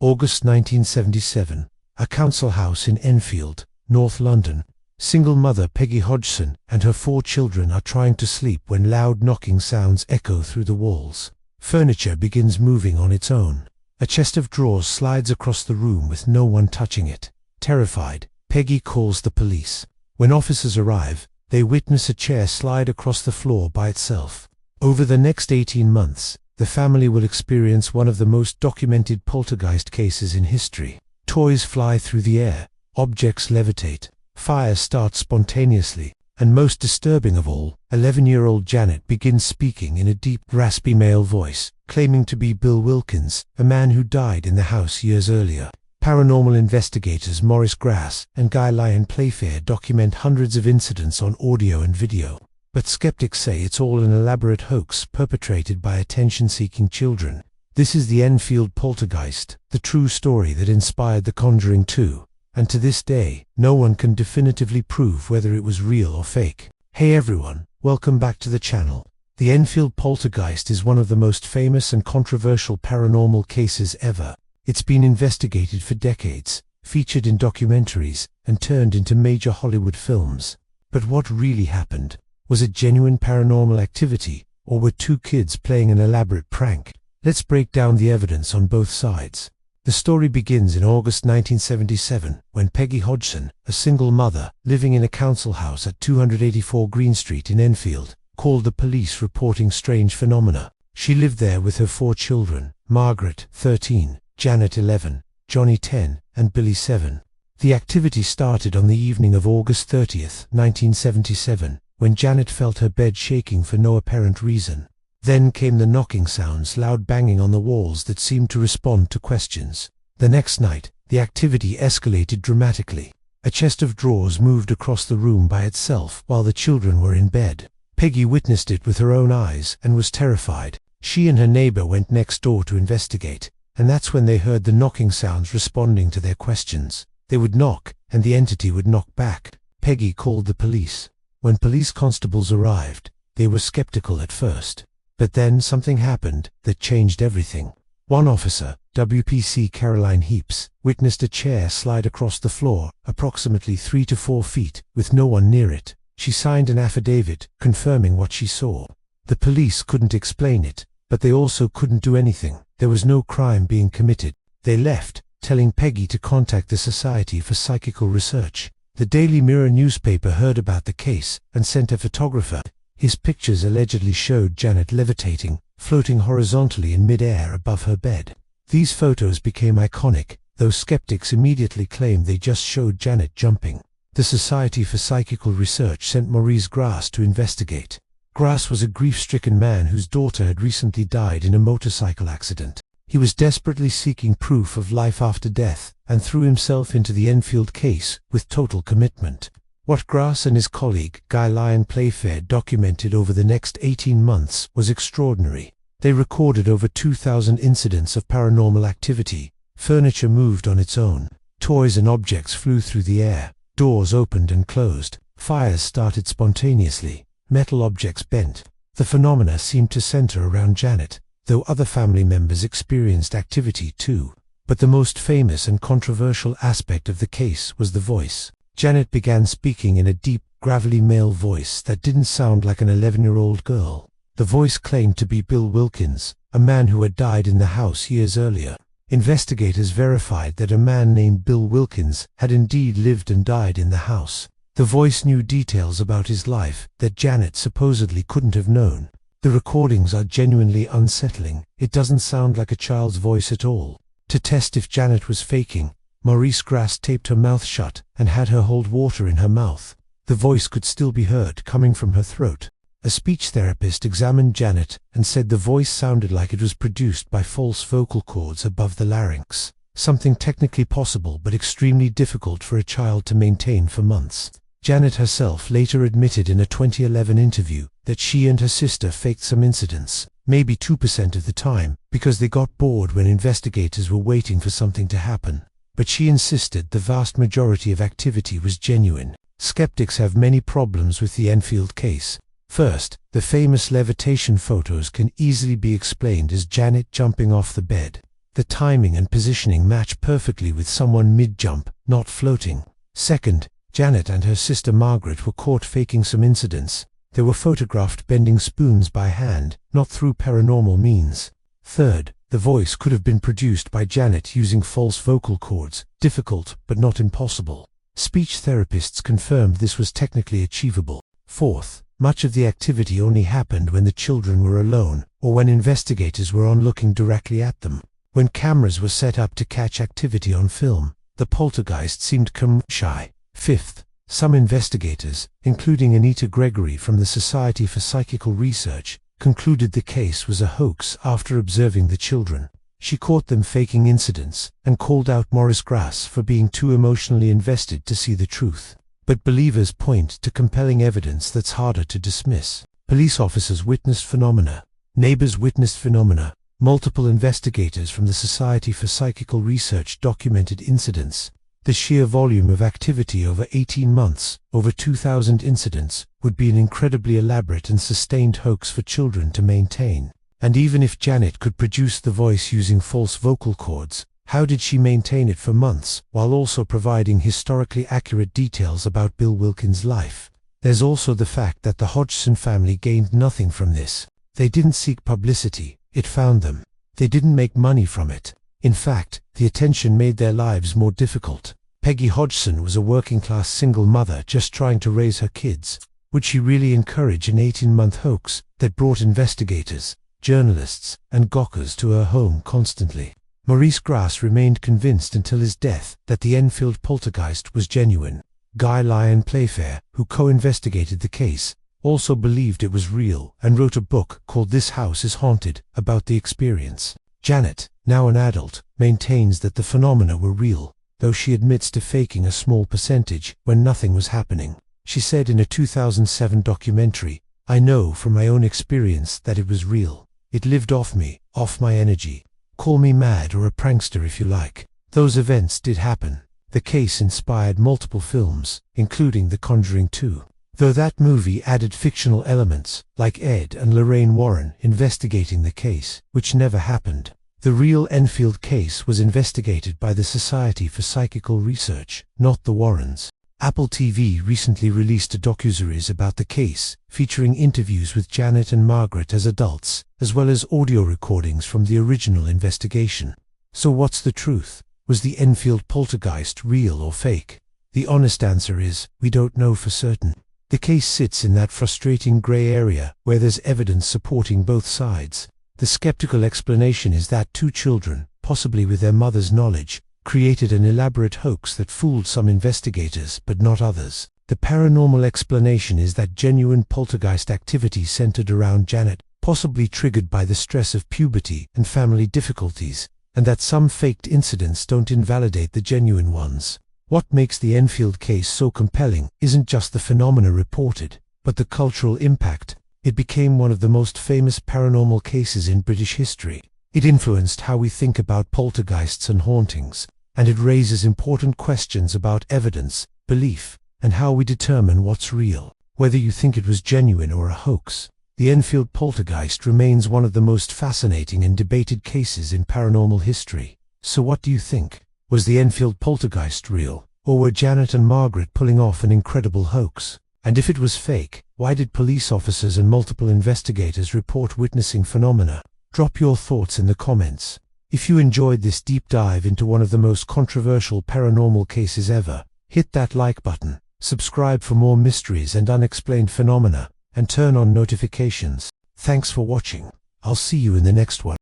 August 1977. A council house in Enfield, North London. Single mother Peggy Hodgson and her 4 children are trying to sleep when loud knocking sounds echo through the walls. Furniture begins moving on its own. A chest of drawers slides across the room with no one touching it. Terrified, Peggy calls the police. When officers arrive, they witness a chair slide across the floor by itself. Over the next 18 months, the family will experience one of the most documented poltergeist cases in history. Toys fly through the air, objects levitate, fire starts spontaneously, and most disturbing of all, 11-year-old Janet begins speaking in a deep, raspy male voice, claiming to be Bill Wilkins, a man who died in the house years earlier. Paranormal investigators Maurice Grosse and Guy Lyon Playfair document hundreds of incidents on audio and video. But skeptics say it's all an elaborate hoax perpetrated by attention-seeking children. This is the Enfield poltergeist, the true story that inspired The Conjuring 2. And to this day, no one can definitively prove whether it was real or fake. Hey everyone, welcome back to the channel. The Enfield poltergeist is one of the most famous and controversial paranormal cases ever. It's been investigated for decades, featured in documentaries, and turned into major Hollywood films. But what really happened? Was it genuine paranormal activity, or were 2 kids playing an elaborate prank? Let's break down the evidence on both sides. The story begins in August 1977, when Peggy Hodgson, a single mother, living in a council house at 284 Green Street in Enfield, called the police reporting strange phenomena. She lived there with her 4 children, Margaret, 13, Janet, 11, Johnny, 10, and Billy, 7. The activity started on the evening of August 30th, 1977, when Janet felt her bed shaking for no apparent reason. Then came the knocking sounds, loud banging on the walls that seemed to respond to questions. The next night, the activity escalated dramatically. A chest of drawers moved across the room by itself while the children were in bed. Peggy witnessed it with her own eyes and was terrified. She and her neighbor went next door to investigate, and that's when they heard the knocking sounds responding to their questions. They would knock, and the entity would knock back. Peggy called the police. When police constables arrived, they were skeptical at first. But then something happened that changed everything. One officer, WPC Caroline Heaps, witnessed a chair slide across the floor, approximately 3 to 4 feet, with no one near it. She signed an affidavit, confirming what she saw. The police couldn't explain it, but they also couldn't do anything. There was no crime being committed. They left, telling Peggy to contact the Society for Psychical Research. The Daily Mirror newspaper heard about the case and sent a photographer. His pictures allegedly showed Janet levitating, floating horizontally in mid-air above her bed. These photos became iconic, though skeptics immediately claimed they just showed Janet jumping. The Society for Psychical Research sent Maurice Grosse to investigate. Grosse was a grief-stricken man whose daughter had recently died in a motorcycle accident. He was desperately seeking proof of life after death, and threw himself into the Enfield case with total commitment. What Grosse and his colleague, Guy Lyon Playfair, documented over the next 18 months was extraordinary. They recorded over 2,000 incidents of paranormal activity. Furniture moved on its own. Toys and objects flew through the air. Doors opened and closed. Fires started spontaneously. Metal objects bent. The phenomena seemed to center around Janet, though other family members experienced activity too. But the most famous and controversial aspect of the case was the voice. Janet began speaking in a deep, gravelly male voice that didn't sound like an 11-year-old girl. The voice claimed to be Bill Wilkins, a man who had died in the house years earlier. Investigators verified that a man named Bill Wilkins had indeed lived and died in the house. The voice knew details about his life that Janet supposedly couldn't have known. The recordings are genuinely unsettling. It doesn't sound like a child's voice at all. To test if Janet was faking, Maurice Grosse taped her mouth shut and had her hold water in her mouth. The voice could still be heard coming from her throat. A speech therapist examined Janet and said the voice sounded like it was produced by false vocal cords above the larynx, something technically possible but extremely difficult for a child to maintain for months. Janet herself later admitted in a 2011 interview that she and her sister faked some incidents, maybe 2% of the time, because they got bored when investigators were waiting for something to happen. But she insisted the vast majority of activity was genuine. Skeptics have many problems with the Enfield case. First, the famous levitation photos can easily be explained as Janet jumping off the bed. The timing and positioning match perfectly with someone mid-jump, not floating. Second, Janet and her sister Margaret were caught faking some incidents. They were photographed bending spoons by hand, not through paranormal means. Third, the voice could have been produced by Janet using false vocal cords, difficult but not impossible. Speech therapists confirmed this was technically achievable. Fourth, much of the activity only happened when the children were alone, or when investigators were looking directly at them. When cameras were set up to catch activity on film, the poltergeist seemed shy. Fifth, some investigators, including Anita Gregory from the Society for Psychical Research, concluded the case was a hoax after observing the children. She caught them faking incidents and called out Maurice Grosse for being too emotionally invested to see the truth. But believers point to compelling evidence that's harder to dismiss. Police officers witnessed phenomena. Neighbors witnessed phenomena. Multiple investigators from the Society for Psychical Research documented incidents. The sheer volume of activity over 18 months, over 2,000 incidents, would be an incredibly elaborate and sustained hoax for children to maintain. And even if Janet could produce the voice using false vocal cords, how did she maintain it for months, while also providing historically accurate details about Bill Wilkins' life? There's also the fact that the Hodgson family gained nothing from this. They didn't seek publicity, it found them. They didn't make money from it. In fact, the attention made their lives more difficult. Peggy Hodgson was a working-class single mother just trying to raise her kids. Would she really encourage an 18-month hoax that brought investigators, journalists, and gawkers to her home constantly? Maurice Grosse remained convinced until his death that the Enfield poltergeist was genuine. Guy Lyon Playfair, who co-investigated the case, also believed it was real and wrote a book called This House is Haunted about the experience. Janet, now an adult, maintains that the phenomena were real, though she admits to faking a small percentage when nothing was happening. She said in a 2007 documentary, "I know from my own experience that it was real. It lived off me, off my energy. Call me mad or a prankster if you like. Those events did happen." The case inspired multiple films, including The Conjuring 2. Though that movie added fictional elements, like Ed and Lorraine Warren investigating the case, which never happened. The real Enfield case was investigated by the Society for Psychical Research, not the Warrens. Apple TV recently released a docuseries about the case, featuring interviews with Janet and Margaret as adults, as well as audio recordings from the original investigation. So what's the truth? Was the Enfield poltergeist real or fake? The honest answer is, we don't know for certain. The case sits in that frustrating gray area where there's evidence supporting both sides. The skeptical explanation is that two children, possibly with their mother's knowledge, created an elaborate hoax that fooled some investigators but not others. The paranormal explanation is that genuine poltergeist activity centered around Janet, possibly triggered by the stress of puberty and family difficulties, and that some faked incidents don't invalidate the genuine ones. What makes the Enfield case so compelling isn't just the phenomena reported, but the cultural impact. It became one of the most famous paranormal cases in British history. It influenced how we think about poltergeists and hauntings, and it raises important questions about evidence, belief, and how we determine what's real. Whether you think it was genuine or a hoax, the Enfield poltergeist remains one of the most fascinating and debated cases in paranormal history. So what do you think? Was the Enfield poltergeist real, or were Janet and Margaret pulling off an incredible hoax? And if it was fake, why did police officers and multiple investigators report witnessing phenomena? Drop your thoughts in the comments. If you enjoyed this deep dive into one of the most controversial paranormal cases ever, hit that like button, subscribe for more mysteries and unexplained phenomena, and turn on notifications. Thanks for watching. I'll see you in the next one.